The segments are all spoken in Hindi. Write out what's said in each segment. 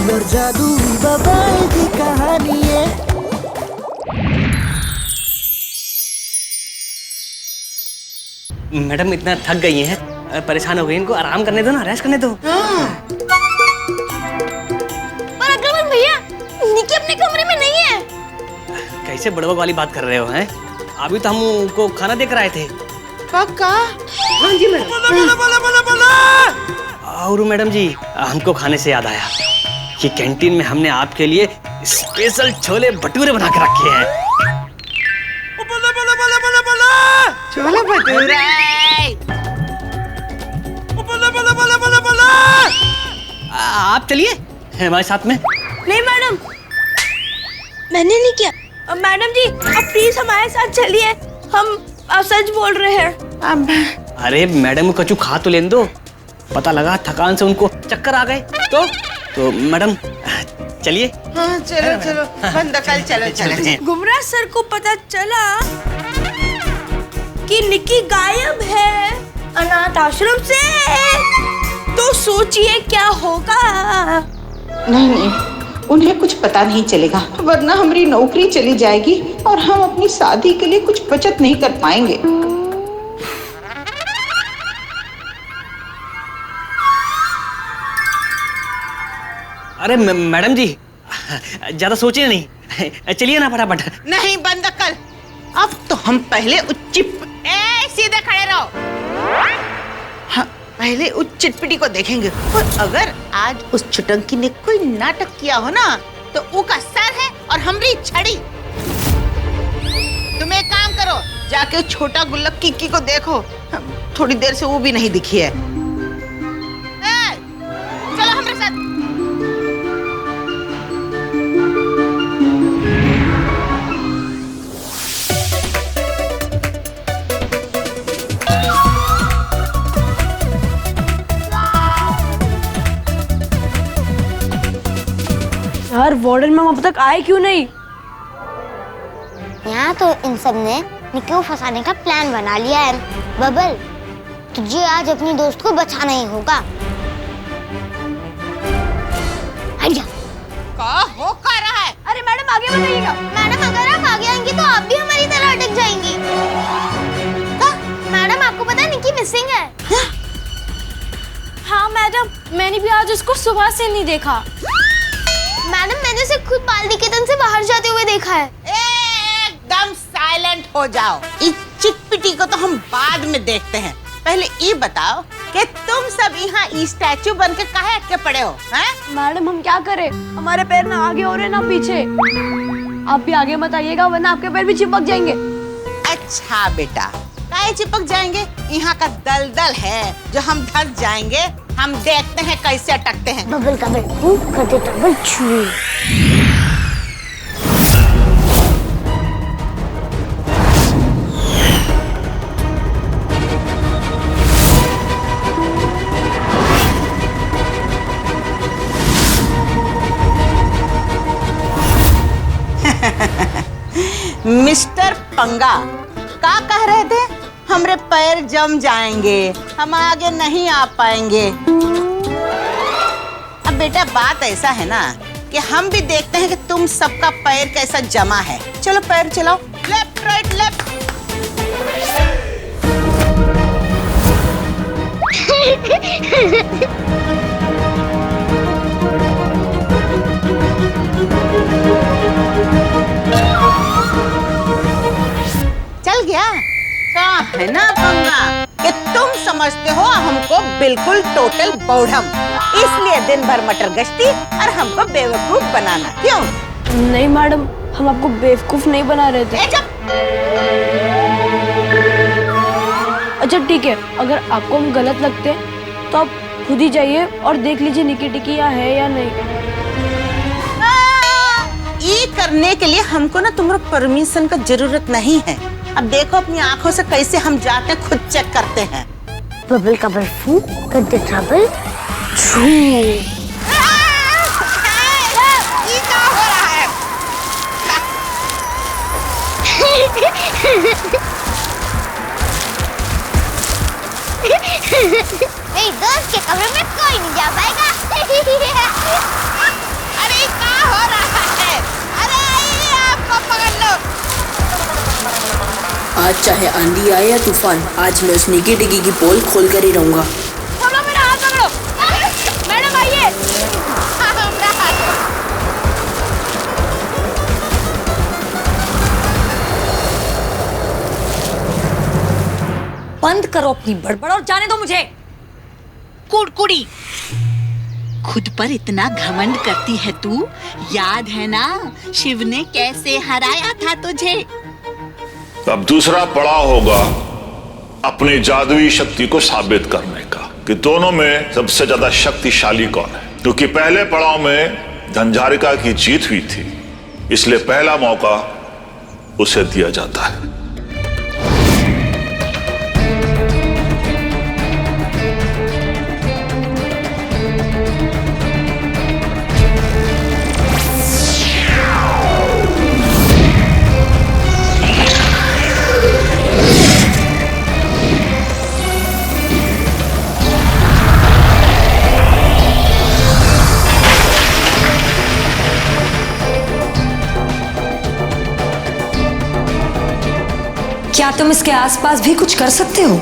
और जादुई बबाल की कहानी है। मैडम इतना थक गई हैं, परेशान हो गई, इनको आराम करने दो ना, रेस्ट करने दो। पर अग्रवाल भैया, निकी अपने कमरे में नहीं है। कैसे बड़बड़ वाली बात कर रहे हो हैं? अभी तो हम उनको खाना देकर आए थे। पक्का? हाँ जी मैडम। और मैडम जी, हमको खाने से याद आया कि कैंटीन में हमने आपके लिए स्पेशल छोले भटूरे बना के रखे हैं। छोले भटूरे? आप चलिए हमारे साथ में। नहीं मैडम, मैंने नहीं किया। मैडम जी, आप प्लीज हमारे साथ चलिए, हम सच बोल रहे हैं। अब अरे मैडम को कचू खा तो लेने दो, पता लगा थकान से उनको चक्कर आ गए तो मैडम चलिए। हाँ चलो चलो, बंदकल चलो चलो। गुमराह सर को पता चला कि निकी गायब है अनाथ आश्रम से, तो सोचिए क्या होगा। नहीं नहीं, उन्हें कुछ पता नहीं चलेगा, वरना हमारी नौकरी चली जाएगी और हम अपनी शादी के लिए कुछ बचत नहीं कर पाएंगे। अरे मैडम जी, ज्यादा सोचिए नहीं, चलिए ना फटाफट। नहीं बंदकल, अब तो हम पहले सीधे खड़े रहो। हाँ, पहले उस चिटपिटी को देखेंगे, और अगर आज उस छुटंकी ने कोई नाटक किया हो ना, तो वो का सर है और हमारी छड़ी। तुम एक काम करो, जाके छोटा गुल्लक किक्की को देखो, थोड़ी देर से वो भी नहीं दिखी है। चलो हमारे साथ। यार वार्डन मैम अब तक आए क्यों नहीं? यहाँ तो इन सब ने निकी को फंसाने का प्लान बना लिया है। बबल, तुझे आज अपनी दोस्त को बचाना ही होगा। आइडिया। क्या हो कर रहा है? अरे मैडम आगे बताइएगा। मैडम, अगर आप आगे आएंगी तो आप भी हमारी तरह अटक जाएंगी। मैडम, आपको पता है निकी मिसिंग है। हाँ मैडम, मैंने भी आज उसको सुबह से नहीं देखा। मैडम, मैंने उसे खुद बाल निकेतन से बाहर जाते हुए देखा है। एकदम साइलेंट हो जाओ। इस चिटपिटी को तो हम बाद में देखते हैं। पहले ये बताओ कि तुम सब यहाँ स्टैचू बन के काहे अटके पड़े हो? हैं? मैडम हम क्या करें, हमारे पैर ना आगे हो रहे ना पीछे। आप भी आगे मत आइएगा, वरना आपके पैर भी चिपक जाएंगे। अच्छा बेटा, काहे चिपक जाएंगे? यहाँ का दलदल है जो हम धस जाएंगे। हम देखते हैं कैसे अटकते हैं। बबल कबल करते डबल छू। मिस्टर पंगा, क्या कह रहे थे? हमरे पैर जम जाएंगे, हम आगे नहीं आ पाएंगे। अब बेटा बात ऐसा है ना कि हम भी देखते हैं कि तुम सबका पैर कैसा जमा है। चलो पैर चलाओ, लेफ्ट राइट लेफ्ट। चल गया? कहाँ है ना पंगा कि तुम समझते हो हमको बिल्कुल टोटल बौढ़म, इसलिए दिन भर मटर गश्ती और हमको बेवकूफ बनाना। क्यों? नहीं मैडम, हम आपको बेवकूफ नहीं बना रहे थे। अच्छा ठीक है, अगर आपको हम गलत लगते हैं तो आप खुद ही जाइए और देख लीजिए निकी टिकी यहाँ है या नहीं। ये करने के लिए हमको ना तुम्हारा परमिशन का जरूरत नहीं है। अब देखो अपनी आंखों से कैसे हम जाते खुद चेक करते हैं। बबल कबल फू करते ट्रबल छू। ये क्या हो रहा है? मेरी दोस्त के कमरे में कोई नहीं जा पाएगा। आज चाहे आंधी आए या तूफान, आज मैं उस निकी डिगी की पोल खोल कर ही रहूंगा। थोड़ा मेरा हाथ पकड़ो। मैडम आइए। बंद करो अपनी बड़बड़ और जाने दो मुझे। कुड़कुड़ी, खुद पर इतना घमंड करती है तू। याद है ना शिव ने कैसे हराया था तुझे? अब दूसरा पड़ाव होगा अपनी जादुई शक्ति को साबित करने का कि दोनों में सबसे ज्यादा शक्तिशाली कौन है। क्योंकि पहले पड़ाव में झंझारिका की जीत हुई थी, इसलिए पहला मौका उसे दिया जाता है। क्या तुम इसके आसपास भी कुछ कर सकते हो?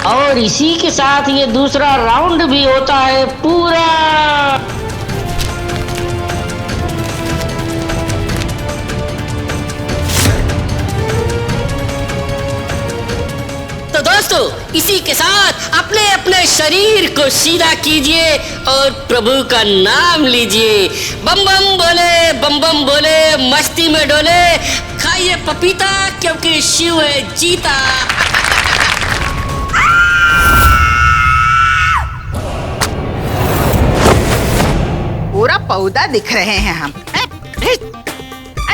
और इसी के साथ ये दूसरा राउंड भी होता है पूरा। तो दोस्तों, इसी के साथ अपने अपने शरीर को सीधा कीजिए और प्रभु का नाम लीजिए। बम बम बोले मस्ती में डोले, खाइए पपीता क्योंकि शिव है जीता। पूरा पौधा दिख रहे हैं हम।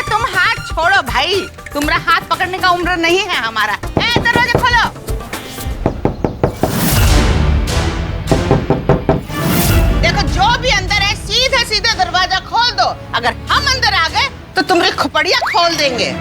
तुम हाथ छोड़ो भाई, तुम्हारा हाथ पकड़ने का उम्र नहीं है हमारा। दरवाजा खोलो। देखो जो भी अंदर है सीधे सीधे दरवाजा खोल दो। अगर हम अंदर आ गए तो तुम्हारी खोपड़ियां खोल देंगे।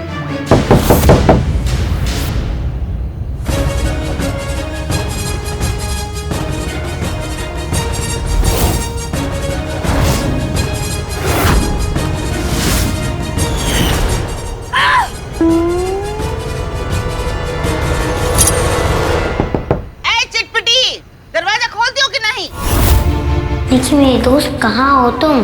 देखिए मेरे दोस्त, कहाँ हो तुम?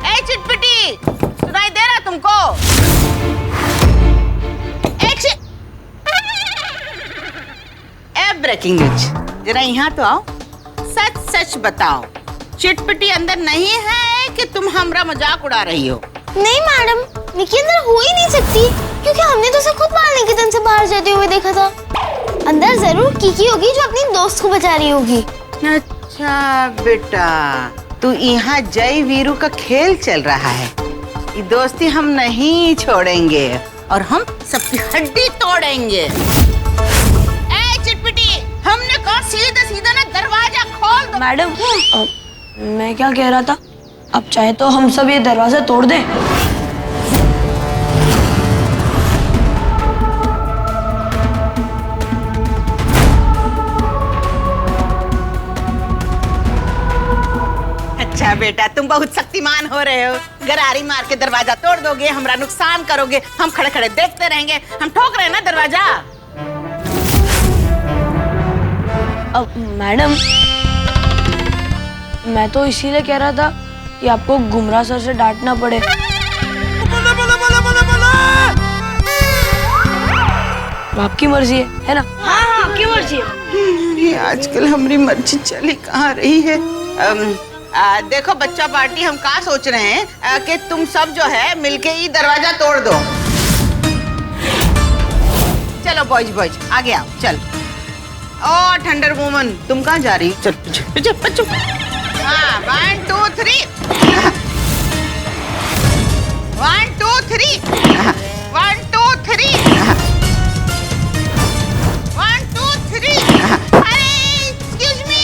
ए चिटपिटी, सुनाई दे रहा तुमको? ब्रेकिंग न्यूज, जरा यहाँ तो आओ। सच सच बताओ, चिटपिटी अंदर नहीं है कि तुम हमरा मजाक उड़ा रही हो? नहीं मैडम, निकी अंदर हो ही नहीं सकती, क्योंकि हमने तो उसे खुद मारने के दिन से बाहर जाते हुए देखा था। अंदर जरूर कीकी होगी जो अपनी दोस्त को बचा रही होगी। अच्छा बेटा, तू यहाँ जय वीरू का खेल चल रहा है। ये दोस्ती हम नहीं छोड़ेंगे और हम सबकी हड्डी तोड़ेंगे। चिटपिटी, हमने कहा सीधा सीधा ना दरवाजा खोल दो। मैडम, मैं क्या कह रहा था, अब चाहे तो हम सब ये दरवाजा तोड़ दें। अच्छा बेटा, तुम बहुत शक्तिमान हो रहे हो। गरारी मार के दरवाजा तोड़ दोगे, हमारा नुकसान करोगे, हम खड़े खड़े देखते रहेंगे। हम ठोक रहे हैं ना दरवाजा। अब मैडम, मैं तो इसीलिए कह रहा था कि आपको गुमराह सर से डांटना पड़े। आपकी मर्जी है ना? हाँ, आपकी मर्जी है। ये आजकल हमारी मर्जी चली कहाँ रही है। देखो बच्चा पार्टी, हम क्या सोच रहे हैं कि तुम सब जो है मिलके ही दरवाजा तोड़ दो। चलो बॉयज आगे आओ, चल। ओ थंडर वुमन, तुम कहाँ जा रही हो? चल पीछे बच्चों। हाँ 1 2 3 1 2 3 1 2 3 1 2 3। अरे एक्सक्यूज मी।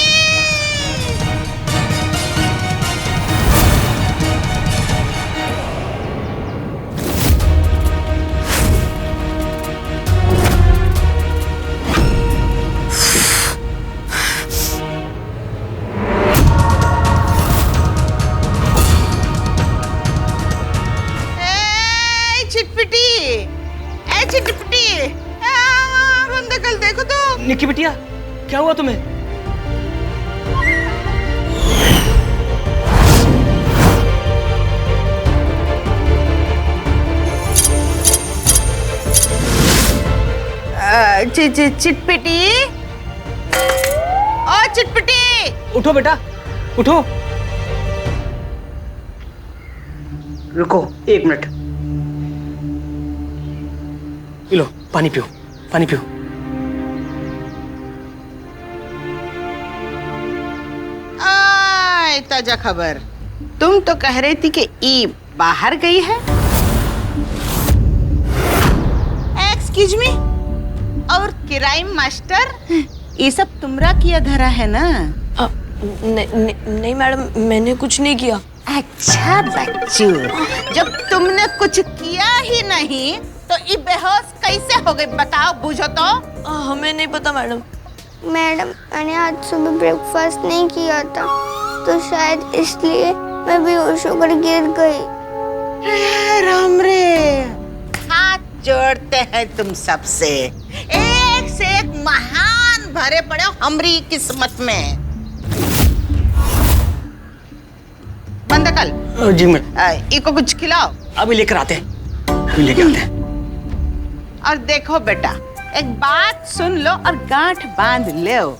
देखो तो निक्की बिटिया, क्या हुआ तुम्हें? चिटपिटी, ओ चिटपिटी, उठो बेटा, उठो। रुको 1 मिनट। लो पानी पियो, पानी पियो। ताजा खबर, तुम तो कह रही थी कि ई बाहर गई है। एक्सक्यूज मी, और क्राइम मास्टर, ये सब तुमरा किया धरा है ना? नहीं मैडम, मैंने कुछ नहीं किया। अच्छा बच्चू, जब तुमने कुछ किया ही नहीं तो ये बेहोश कैसे हो गई, बताओ, बुझो तो। हमें नहीं पता मैडम। मैडम, मैंने आज सुबह ब्रेकफास्ट नहीं किया था, तो शायद इसलिए मैं बेहोश होकर गिर गई। राम रे, हाथ जोड़ते हैं तुम सबसे, एक से एक महान भरे पड़े हो हमारी किस्मत में। बंदकल जी मैं इको कुछ खिलाओ। अभी लेकर आते हैं, अभी लेकर आते हैं। और देखो बेटा, एक बात सुन लो और गांठ बांध लो।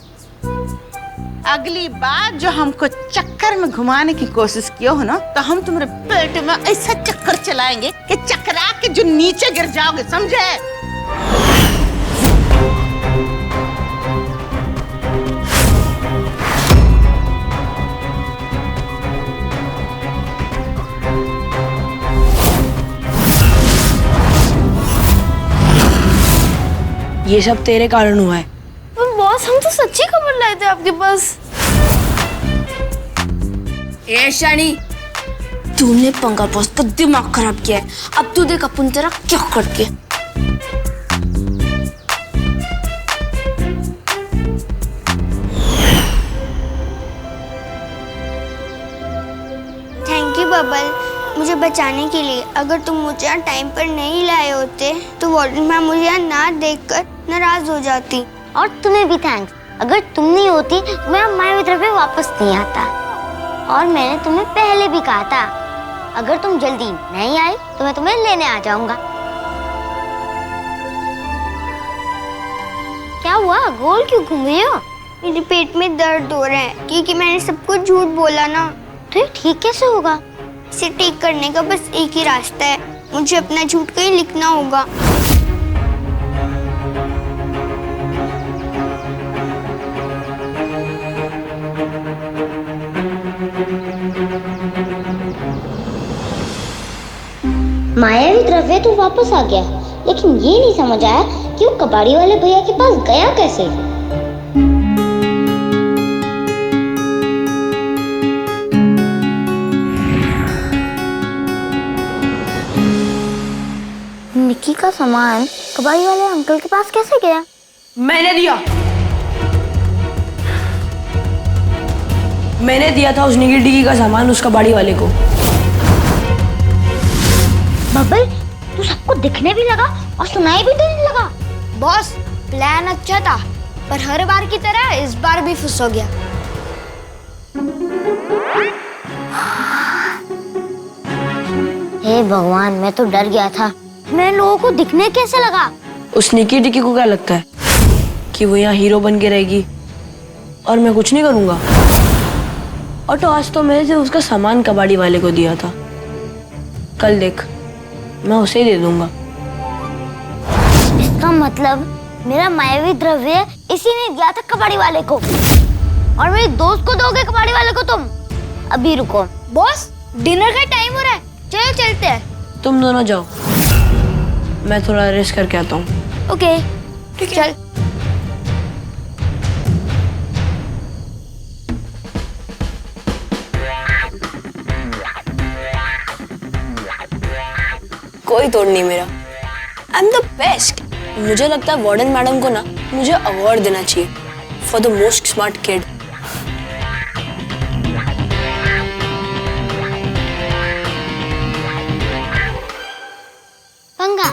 अगली बार जो हमको चक्कर में घुमाने की कोशिश किया हो ना, तो हम तुम्हारे पेट में ऐसा चक्कर चलाएंगे कि चकरा के जो नीचे गिर जाओगे, समझे? ये सब तेरे कारण हुआ है। पर बॉस, हम तो सच्ची खबर लाए थे आपके पास। ए शानी, तूने पंगा बॉस का दिमाग खराब किया है। अब तू देख अपन तेरा क्या करके। थैंक यू बबल, मुझे बचाने के लिए। अगर तुम मुझे यहाँ टाइम पर नहीं लाए होते तो वार्डन मैम मुझे यहाँ ना देखकर नाराज हो जाती। और तुम्हें भी थैंक्स। अगर तुम नहीं होती तो मैं माय मित्र पे वापस नहीं आता। और मैंने तुम्हें पहले भी कहा था, अगर तुम जल्दी नहीं आई तो मैं तुम्हें लेने आ जाऊंगा। क्या हुआ, गोल क्यों घूम रही हो? मेरे पेट में दर्द हो रहा है क्योंकि मैंने सबको झूठ बोला ना। तो ये ठीक कैसे होगा? इसे ठीक करने का बस एक ही रास्ता है, मुझे अपना झूठ कहीं लिखना होगा। मायावी द्रव्य तो वापस आ गया, लेकिन ये नहीं समझ आया कि वो कबाड़ी वाले भैया के पास गया कैसे। निक्की का सामान कबाड़ी वाले अंकल के पास कैसे गया? मैंने दिया था उस निकी डिकी का सामान उस कबाड़ी वाले को। बबल, तू सबको दिखने भी लगा और सुनाई भी देने लगा। बॉस, प्लान अच्छा था, पर हर बार की तरह इस बार भी फंस हो गया। हे भगवान, मैं तो डर गया था। मैं लोगों को दिखने कैसे लगा? उस निकी डिकी को क्या लगता है कि वो यहाँ हीरो बन के रहेगी और मैं कुछ नहीं करूंगा? और तो आज तो मैंने उसका सामान कबाड़ी वाले को दिया था। कल देख, मैं उसे ही दे दूंगा। इसका मतलब मेरा मायावी द्रव्य इसी ने दिया था कबाड़ी वाले को, और मेरे दोस्त को दोगे कबाड़ी वाले को तुम? अभी रुको बॉस, डिनर का टाइम हो रहा है, चलो चलते हैं। तुम दोनों जाओ, मैं थोड़ा रेस्ट करके आता हूँ। ओके ठीक है, चल। कोई तोड़ नहीं मेरा, आई एम द बेस्ट। मुझे लगता है वार्डन मैडम को ना मुझे अवार्ड देना चाहिए for the most smart kid. पंगा,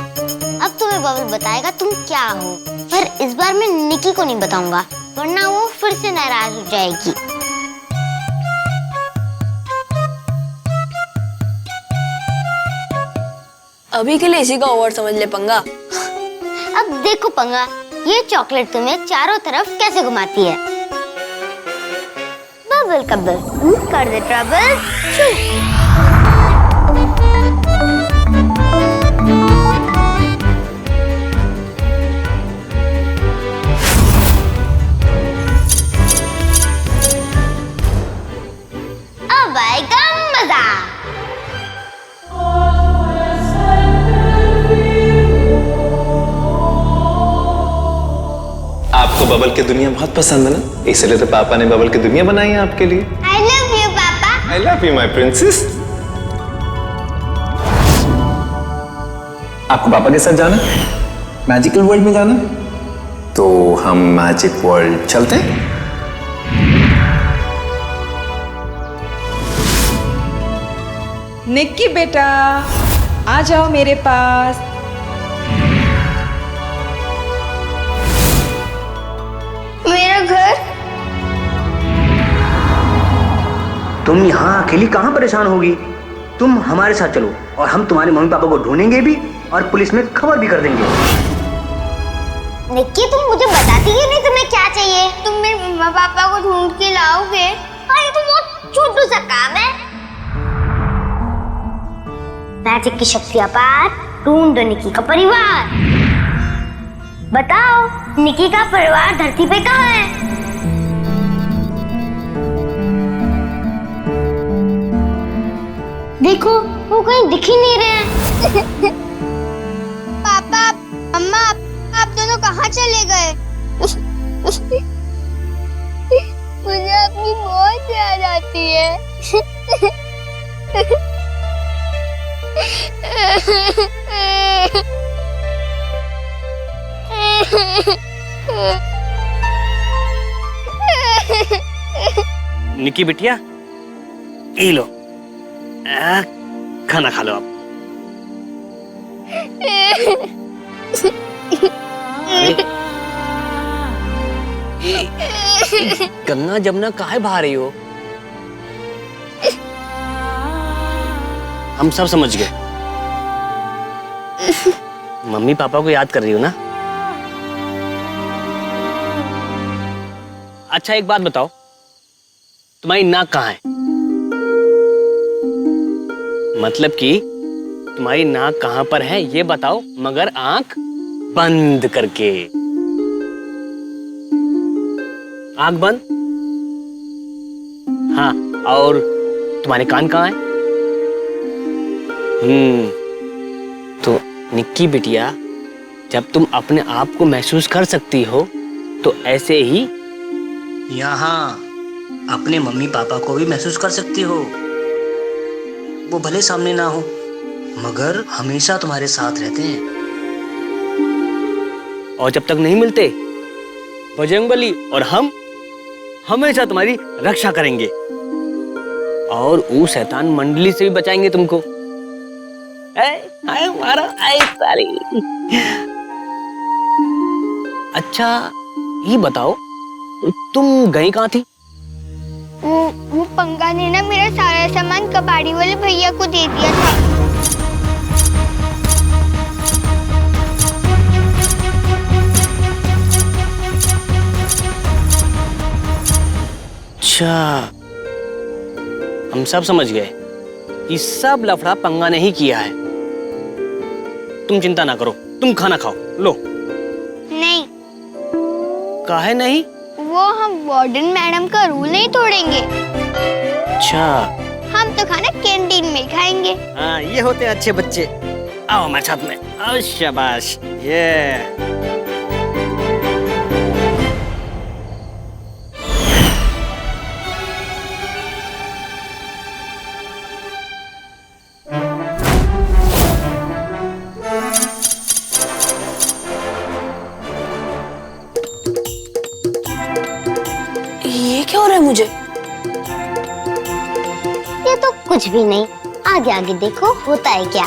अब तुम्हें बबल बताएगा तुम क्या हो, पर इस बार मैं निकी को नहीं बताऊंगा, वरना वो फिर से नाराज हो जाएगी। अभी के लिए इसी का अवार्ड समझ ले पंगा। अब देखो पंगा, ये चॉकलेट तुम्हें चारों तरफ कैसे घुमाती है। बबल कबल कर दे ट्रबल। अब आएगा मजा। आपको बबल की दुनिया बहुत पसंद है ना, इसलिए तो पापा ने बबल की दुनिया बनाई है आपके लिए। I love you पापा। I love you my princess। आपको पापा के साथ जाना, मैजिकल वर्ल्ड में जाना, तो हम मैजिक वर्ल्ड चलते हैं। निक्की बेटा, आ जाओ मेरे पास। मेरा घर। तुम यहाँ अकेली कहाँ परेशान होगी? तुम हमारे साथ चलो और हम तुम्हारे मम्मी पापा को ढूंढेंगे भी और पुलिस में खबर भी कर देंगे। निक्की तुम मुझे बताती ही नहीं तुम्हें क्या चाहिए। तुम मेरे मम्मा पापा को ढूंढ के लाओगे? ये तो बहुत छोटू सा काम है। मैजिक की शक्तियां पार, ढूंढो निक्की का परिवार। बताओ निक्की का परिवार धरती पे कहाँ है? देखो वो कहीं दिख ही नहीं रहे हैं। पापा अम्मा आप दोनों कहाँ चले गए? मुझे अपनी बहुत याद आती है। निक्की बिटिया, ये लो, खाना खा लो आप। गन्ना जमुना काहे बहा रही हो? हम सब समझ गए, मम्मी पापा को याद कर रही हो ना? अच्छा एक बात बताओ, तुम्हारी नाक कहाँ है? मतलब कि तुम्हारी नाक कहाँ पर है ये बताओ, मगर आंख बंद करके। आंख बंद। हाँ, और तुम्हारे कान कहाँ है? तो निक्की बिटिया, जब तुम अपने आप को महसूस कर सकती हो तो ऐसे ही यहाँ अपने मम्मी पापा को भी महसूस कर सकती हो। वो भले सामने ना हो मगर हमेशा तुम्हारे साथ रहते हैं। और जब तक नहीं मिलते बजरंगबली और हम हमेशा तुम्हारी रक्षा करेंगे और उस शैतान मंडली से भी बचाएंगे तुमको। अच्छा ये बताओ, तुम गई कहाँ थी? वो पंगा ने ना मेरा सारा सामान कबाड़ी वाले भैया को दे दिया था। अच्छा, हम सब समझ गए कि सब लफड़ा पंगा ने ही किया है। तुम चिंता ना करो, तुम खाना खाओ। लो। नहीं। काहे नहीं? वो हम वार्डन मैडम का रूल नहीं तोड़ेंगे। अच्छा। हम तो खाना कैंटीन में खाएंगे। हाँ, ये होते अच्छे बच्चे। आओ हमारे साथ में। आओ, शाबाश। ये क्या हो रहा है मुझे? ये तो कुछ भी नहीं, आगे आगे देखो होता है क्या।